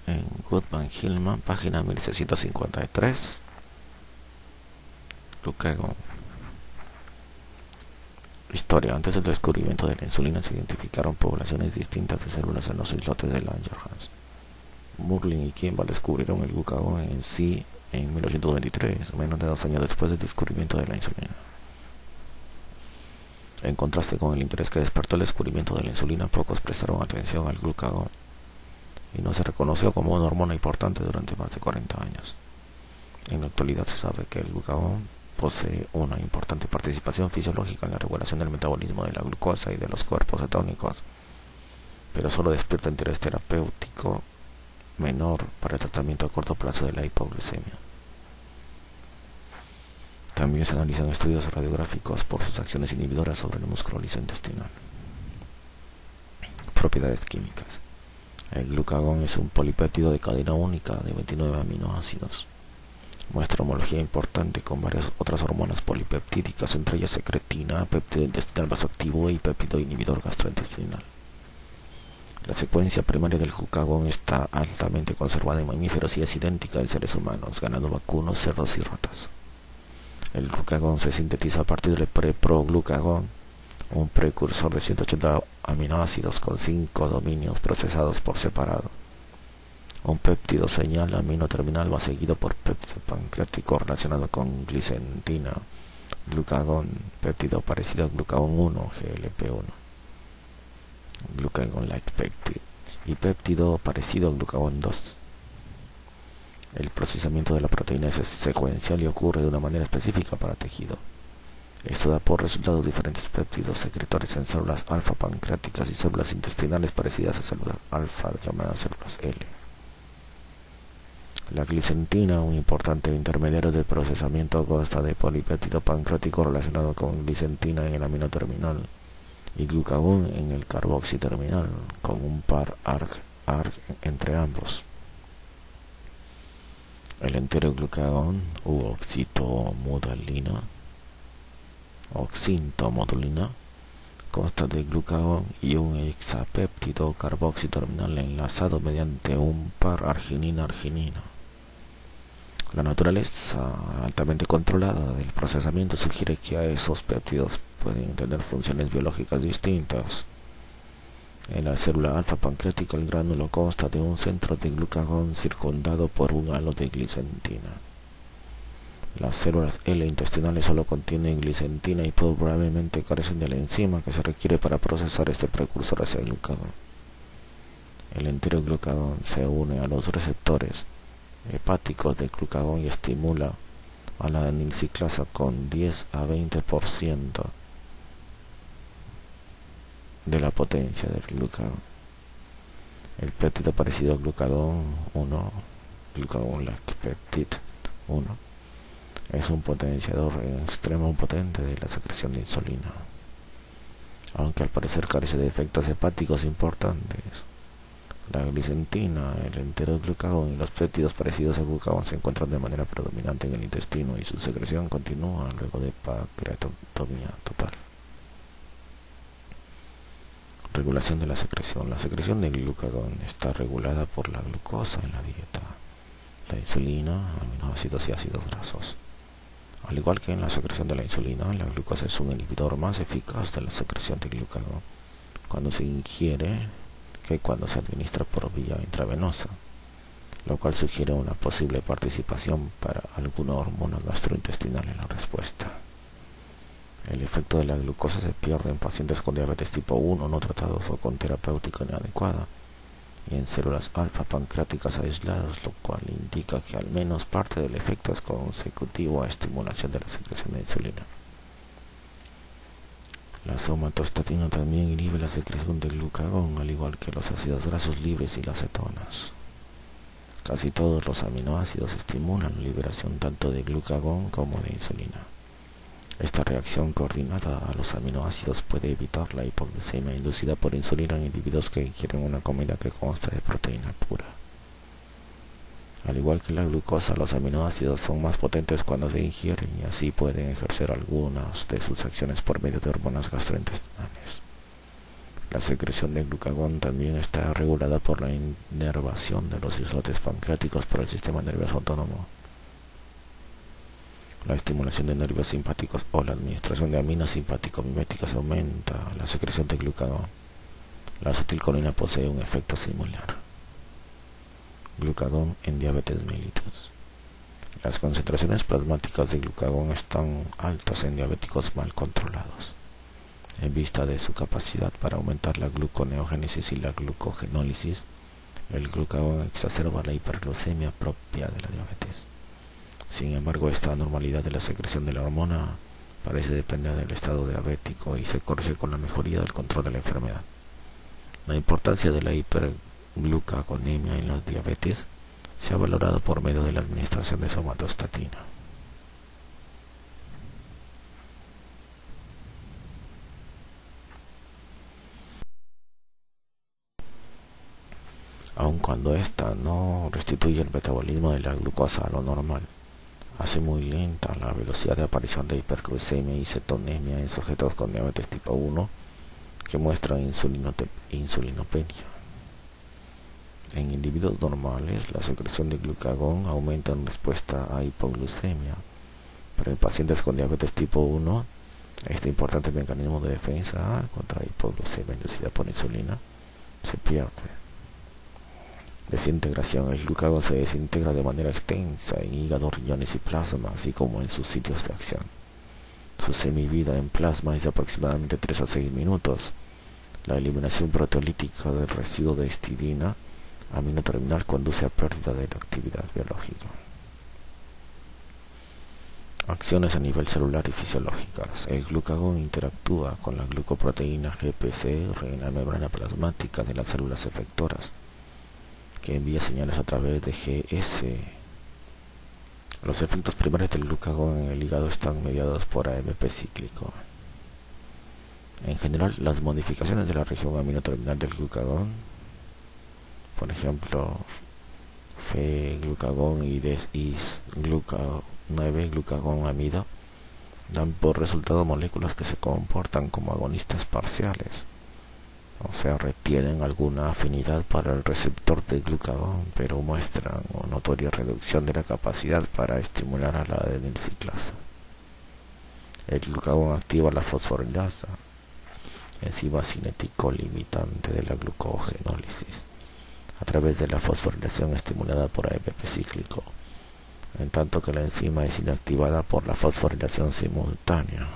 en Goodman-Hillman, página 1653. Glucagón. Historia. Antes del descubrimiento de la insulina se identificaron poblaciones distintas de células en los islotes de Langerhans. Murlin y Kimball descubrieron el glucagón en sí en 1923, menos de 2 años después del descubrimiento de la insulina. En contraste con el interés que despertó el descubrimiento de la insulina, pocos prestaron atención al glucagón y no se reconoció como una hormona importante durante más de 40 años. En la actualidad se sabe que el glucagón posee una importante participación fisiológica en la regulación del metabolismo de la glucosa y de los cuerpos cetónicos, pero solo despierta interés terapéutico menor para el tratamiento a corto plazo de la hipoglucemia. También se analizan estudios radiográficos por sus acciones inhibidoras sobre el músculo liso intestinal. Propiedades químicas. El glucagón es un polipéptido de cadena única de 29 aminoácidos. Muestra homología importante con varias otras hormonas polipeptídicas, entre ellas secretina, péptido intestinal vasoactivo y péptido inhibidor gastrointestinal. La secuencia primaria del glucagón está altamente conservada en mamíferos y es idéntica en seres humanos, ganado vacuno, cerdos y ratas. El glucagón se sintetiza a partir del preproglucagón, un precursor de 180 aminoácidos con 5 dominios procesados por separado. Un péptido señal amino terminal va seguido por péptido pancreático relacionado con glicentina, glucagón, péptido parecido a glucagón 1, GLP-1, glucagon-like peptide, y péptido parecido a glucagón 2. El procesamiento de la proteína es secuencial y ocurre de una manera específica para tejido. Esto da por resultado diferentes péptidos secretores en células alfa pancreáticas y células intestinales parecidas a células alfa llamadas células L. La glicentina, un importante intermediario de procesamiento, consta de polipéptido pancreático relacionado con glicentina en el amino terminal y glucagón en el carboxiterminal, con un par ARG entre ambos. El enteroglucagón u oxintomodulina consta de glucagón y un hexapéptido carboxiterminal enlazado mediante un par arginina-arginina. La naturaleza altamente controlada del procesamiento sugiere que a esos péptidos pueden tener funciones biológicas distintas. En la célula alfa pancreática el gránulo consta de un centro de glucagón circundado por un halo de glicentina. Las células L intestinales solo contienen glicentina y probablemente carecen de la enzima que se requiere para procesar este precursor hacia el glucagón. El enteroglucagón se une a los receptores hepáticos del glucagón y estimula a la anilciclasa con 10 a 20% de la potencia del glucagón. El péptido parecido a glucagón 1, glucagon-like peptide 1, es un potenciador en extremo potente de la secreción de insulina, aunque al parecer carece de efectos hepáticos importantes. La glicentina, el enteroglucagón y los péptidos parecidos al glucagón se encuentran de manera predominante en el intestino y su secreción continúa luego de pancreatomía total. Regulación de la secreción. La secreción de glucagón está regulada por la glucosa en la dieta, la insulina, aminoácidos y ácidos grasos. Al igual que en la secreción de la insulina, la glucosa es un inhibidor más eficaz de la secreción de glucagón cuando se ingiere que cuando se administra por vía intravenosa, lo cual sugiere una posible participación para alguna hormona gastrointestinal en la respuesta. El efecto de la glucosa se pierde en pacientes con diabetes tipo 1 no tratados o con terapéutica inadecuada y en células alfa pancreáticas aisladas, lo cual indica que al menos parte del efecto es consecutivo a estimulación de la secreción de insulina. La somatostatina también inhibe la secreción de glucagón, al igual que los ácidos grasos libres y las cetonas. Casi todos los aminoácidos estimulan la liberación tanto de glucagón como de insulina. Esta reacción coordinada a los aminoácidos puede evitar la hipoglucemia inducida por insulina en individuos que ingieren una comida que consta de proteína pura. Al igual que la glucosa, los aminoácidos son más potentes cuando se ingieren y así pueden ejercer algunas de sus acciones por medio de hormonas gastrointestinales. La secreción de glucagón también está regulada por la inervación de los islotes pancreáticos por el sistema nervioso autónomo. La estimulación de nervios simpáticos o la administración de aminas simpático-miméticas aumenta la secreción de glucagón. La acetilcolina posee un efecto similar. Glucagón en diabetes mellitus. Las concentraciones plasmáticas de glucagón están altas en diabéticos mal controlados. En vista de su capacidad para aumentar la gluconeogénesis y la glucogenólisis, el glucagón exacerba la hiperglucemia propia de la diabetes. Sin embargo, esta anormalidad de la secreción de la hormona parece depender del estado diabético y se corrige con la mejoría del control de la enfermedad. La importancia de la hiperglucagonemia en la diabetes se ha valorado por medio de la administración de somatostatina. Aun cuando ésta no restituye el metabolismo de la glucosa a lo normal, hace muy lenta la velocidad de aparición de hiperglucemia y cetonemia en sujetos con diabetes tipo 1 que muestran insulinopenia. En individuos normales, la secreción de glucagón aumenta en respuesta a hipoglucemia, pero en pacientes con diabetes tipo 1, este importante mecanismo de defensa contra hipoglucemia inducida por insulina se pierde. Desintegración. El glucagón se desintegra de manera extensa en hígado, riñones y plasma, así como en sus sitios de acción. Su semivida en plasma es de aproximadamente 3 a 6 minutos. La eliminación proteolítica del residuo de histidina, amino terminal, conduce a pérdida de la actividad biológica. Acciones a nivel celular y fisiológicas. El glucagón interactúa con la glucoproteína GPCR en la membrana plasmática de las células efectoras, que envía señales a través de GS. Los efectos primarios del glucagón en el hígado están mediados por AMP cíclico. En general, las modificaciones de la región aminoterminal del glucagón, por ejemplo, F-glucagón y Gluca9-glucagón amido, dan por resultado moléculas que se comportan como agonistas parciales, o sea, retienen alguna afinidad para el receptor de glucagón, pero muestran una notoria reducción de la capacidad para estimular a la adenilciclasa. El glucagón activa la fosforilasa, enzima cinético limitante de la glucogenólisis, a través de la fosforilación estimulada por AMP cíclico, en tanto que la enzima es inactivada por la fosforilación simultánea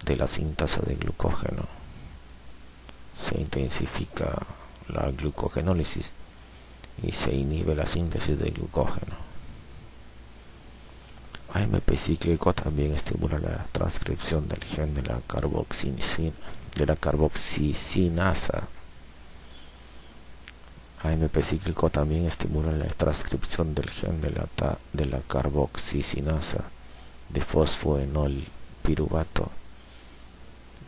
de la sintasa de glucógeno. Se intensifica la glucogenólisis y se inhibe la síntesis de glucógeno. AMP cíclico también estimula la transcripción del gen de la carboxicinasa. AMP cíclico también estimula la transcripción del gen de la carboxicinasa de fosfoenolpiruvato,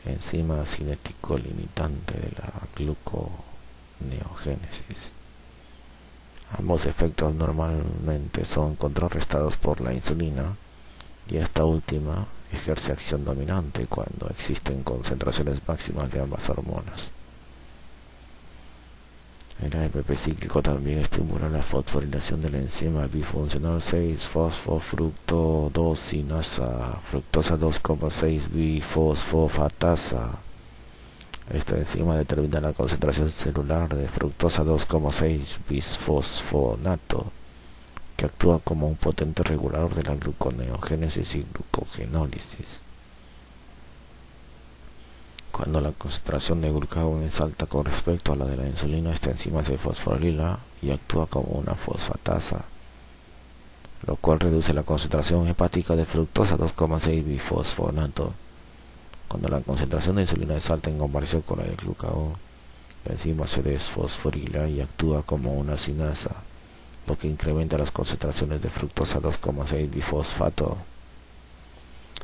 enzima cinético limitante de la gluconeogénesis. Ambos efectos normalmente son contrarrestados por la insulina, y esta última ejerce acción dominante cuando existen concentraciones máximas de ambas hormonas. El AMP cíclico también estimula la fosforilación de la enzima bifuncional 6-fosfofructodosinasa, fructosa 2,6-bifosfofatasa. Esta enzima determina la concentración celular de fructosa 2,6-bisfosfonato, que actúa como un potente regulador de la gluconeogénesis y glucogenólisis. Cuando la concentración de glucagón es alta con respecto a la de la insulina, esta enzima se fosforila y actúa como una fosfatasa, lo cual reduce la concentración hepática de fructosa 2,6-bifosfonato. Cuando la concentración de insulina es alta en comparación con la de glucagón, la enzima se desfosforila y actúa como una sinasa, lo que incrementa las concentraciones de fructosa 2,6-bifosfato.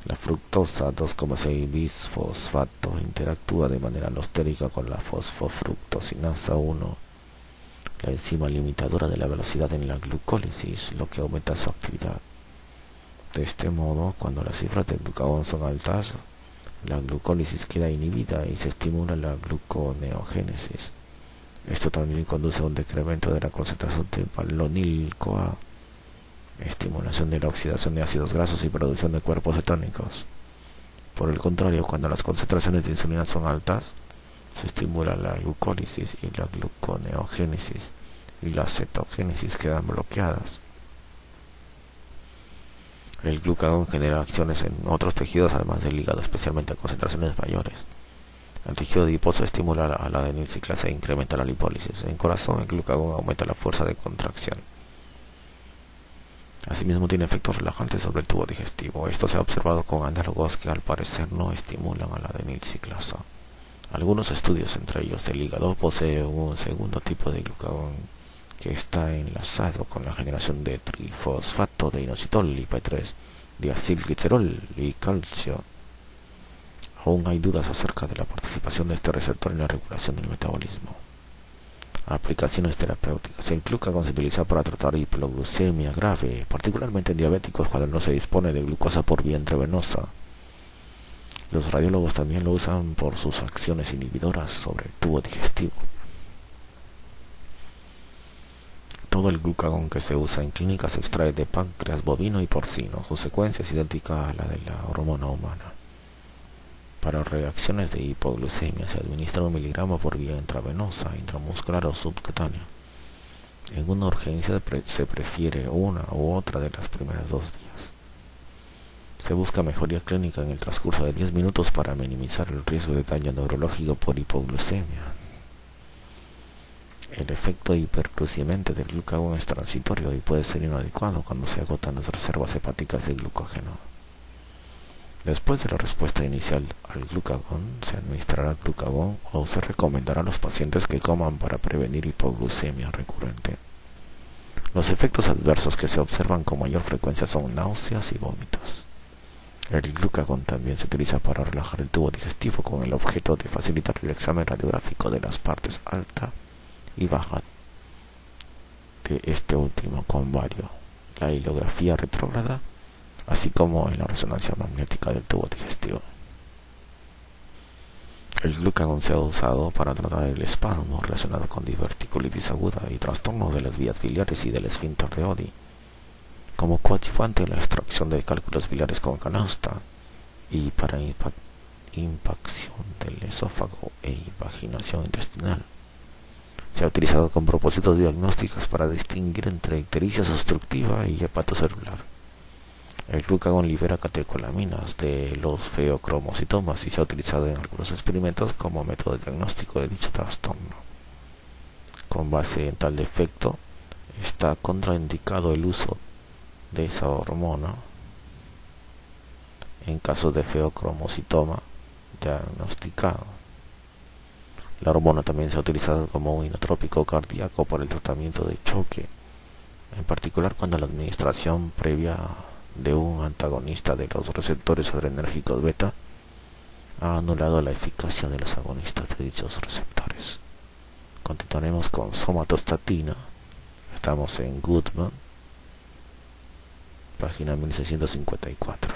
La fructosa 2,6-bisfosfato interactúa de manera alostérica con la fosfofructosinasa 1, la enzima limitadora de la velocidad en la glucólisis, lo que aumenta su actividad. De este modo, cuando las cifras de glucagón son altas, la glucólisis queda inhibida y se estimula la gluconeogénesis. Esto también conduce a un decremento de la concentración de valonil-CoA, estimulación de la oxidación de ácidos grasos y producción de cuerpos cetónicos. Por el contrario, cuando las concentraciones de insulina son altas, se estimula la glucólisis y la gluconeogénesis, y la cetogénesis quedan bloqueadas. El glucagón genera acciones en otros tejidos además del hígado, especialmente a concentraciones mayores. El tejido adiposo estimula a la adenilciclasa e incrementa la lipólisis. En corazón, el glucagón aumenta la fuerza de contracción. Asimismo, tiene efectos relajantes sobre el tubo digestivo. Esto se ha observado con análogos que al parecer no estimulan a la adenilciclasa. Algunos estudios, entre ellos del hígado, poseen un segundo tipo de glucagón que está enlazado con la generación de trifosfato de inositol y P3, diacilglicerol y calcio. Aún hay dudas acerca de la participación de este receptor en la regulación del metabolismo. Aplicaciones terapéuticas. El glucagón se utiliza para tratar hipoglucemia grave, particularmente en diabéticos cuando no se dispone de glucosa por vía intravenosa. Los radiólogos también lo usan por sus acciones inhibidoras sobre el tubo digestivo. Todo el glucagón que se usa en clínica se extrae de páncreas bovino y porcino. Su secuencia es idéntica a la de la hormona humana. Para reacciones de hipoglucemia se administra 1 miligramo por vía intravenosa, intramuscular o subcutánea. En una urgencia se prefiere una u otra de las primeras dos vías. Se busca mejoría clínica en el transcurso de 10 minutos para minimizar el riesgo de daño neurológico por hipoglucemia. El efecto hiperglucemiante del glucagón es transitorio y puede ser inadecuado cuando se agotan las reservas hepáticas de glucógeno. Después de la respuesta inicial al glucagón, se administrará glucagón o se recomendará a los pacientes que coman para prevenir hipoglucemia recurrente. Los efectos adversos que se observan con mayor frecuencia son náuseas y vómitos. El glucagón también se utiliza para relajar el tubo digestivo con el objeto de facilitar el examen radiográfico de las partes alta y baja de este último con vario, la hilografía retrógrada, así como en la resonancia magnética del tubo digestivo. El glucagón se ha usado para tratar el espasmo relacionado con diverticulitis aguda y trastornos de las vías biliares y del esfínter de Oddi, como coadyuvante en la extracción de cálculos biliares con canasta y para impacción del esófago e invaginación intestinal. Se ha utilizado con propósitos diagnósticos para distinguir entre ictericia obstructiva y hepatocelular. El glucagón libera catecolaminas de los feocromocitomas y se ha utilizado en algunos experimentos como método diagnóstico de dicho trastorno. Con base en tal defecto, está contraindicado el uso de esa hormona en casos de feocromocitoma diagnosticado. La hormona también se ha utilizado como un inotrópico cardíaco para el tratamiento de choque, en particular cuando la administración previa de un antagonista de los receptores adrenérgicos beta ha anulado la eficacia de los agonistas de dichos receptores. Continuaremos con somatostatina. Estamos en Goodman, página 1654.